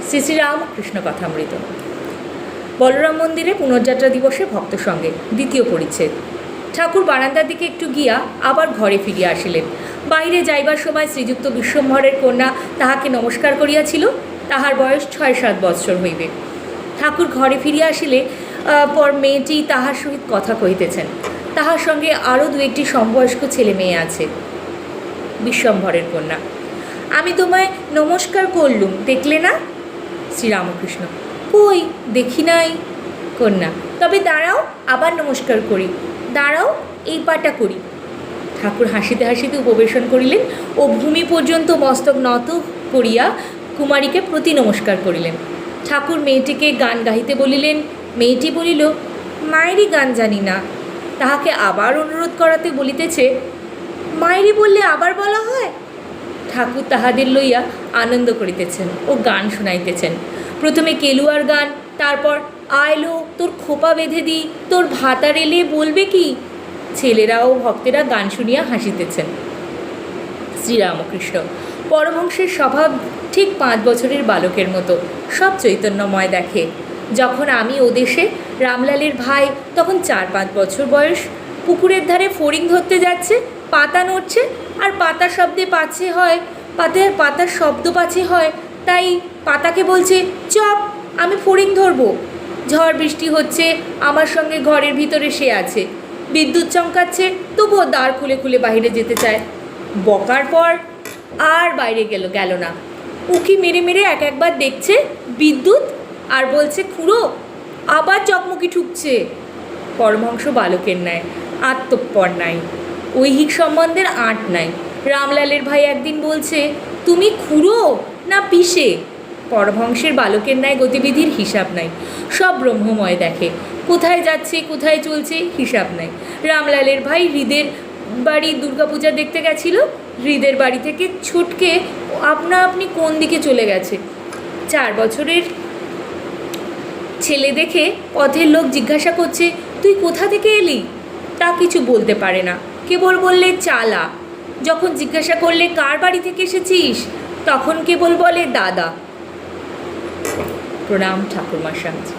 শ্রী শ্রী রামকৃষ্ণ কথামৃত। বলরাম মন্দিরে পুনর্যাত্রা দিবসে ভক্ত সঙ্গে দ্বিতীয় পরিচ্ছেদ। ঠাকুর বারান্দার দিকে একটু গিয়া আবার ঘরে ফিরিয়া আসিলেন। বাইরে যাইবার সময় শ্রীযুক্ত বিশ্বম্ভরের কন্যা তাহাকে নমস্কার করিয়াছিল। তাহার বয়স 6-7 বৎসর হইবে। ঠাকুর ঘরে ফিরিয়া আসিলে পর মেয়েটি তাহার সহিত কথা কহিতেছেন। তাহার সঙ্গে আরও 2-1টি সমবয়স্ক ছেলে মেয়ে আছে। বিশ্বম্ভরের কন্যা: আমি তোমায় নমস্কার করলুম, দেখলে না? শ্রীরামকৃষ্ণ: কই, দেখি নাই। কন্যা: তবে দাঁড়াও, আবার নমস্কার করি। দাঁড়াও, এই পাটা করি। ঠাকুর হাসিতে হাসিতে উপবেশন করিলেন ও ভূমি পর্যন্ত মস্তক নত করিয়া কুমারীকে প্রতি নমস্কার করিলেন। ঠাকুর মেয়েটিকে গান গাহিতে বলিলেন। মেয়েটি বলিল, মায়েরই গান জানি না। তাহাকে আবার অনুরোধ করাতে বলিতেছে, মায়েরই বললে আবার বলা হয়। ঠাকুর তাহাদের লইয়া আনন্দ করিতেছেন ও গান শুনাইতেছেন। প্রথমে কেলুয়ার গান, তারপর আয়লো তোর খোপা বেঁধে দিই, তোর ভাতার এলে বলবে কি। ছেলেরা ও ভক্তেরা গান শুনিয়া হাসিতেছেন। শ্রীরামকৃষ্ণ: পরমহংসের স্বভাব ঠিক 5 বছরের বালকের মতো, সব চৈতন্যময় দেখে। যখন আমি ও দেশে, রামলালের ভাই তখন 4-5 বছর বয়স, পুকুরের ধারে ফড়িং ধরতে যাচ্ছে, পাতা নড়ছে আর পাতা শব্দে পাছে হয়, পাতার শব্দ পাছে হয়, তাই পাতাকে বলছে, চপ, আমি ফড়িং ধরবো। ঝড় বৃষ্টি হচ্ছে, আমার সঙ্গে ঘরের ভিতরে সে আছে। বিদ্যুৎ চমকাচ্ছে, তবুও দ্বার খুলে খুলে বাইরে যেতে চায়। বকার পর আর বাইরে গেল না। উকি মেরে মেরে একবার দেখছে বিদ্যুৎ আর বলছে খুঁড়ো, আবার চকমকি ঠুকছে। পরমহংস বালকের ন্যায়, আত্মপর নাই, ঐহিক সম্বন্ধের আঁট নাই। রামলালের ভাই একদিন বলছে, তুমি খুঁড়ো না পিষে। পরমহংসের বালকের ন্যায় গতিবিধির হিসাব নাই, সব ব্রহ্মময় দেখে। কোথায় যাচ্ছে, কোথায় চলছে, হিসাব নাই। রামলালের ভাই হৃদের বাড়ি দুর্গাপূজা দেখতে গেছিল। হৃদের বাড়ি থেকে ছুটকে আপনি কোন দিকে চলে গেছে। 4 বছরের ছেলে দেখে পথের লোক জিজ্ঞাসা করছে, তুই কোথা থেকে এলি? তা কিছু বলতে পারে না, কেবল বললে চালা। যখন জিজ্ঞাসা করলে কার বাড়ি থেকে এসেছিস, তখন কেবল বলে দাদা। প্রণাম ঠাকুরমা স্বামীজি।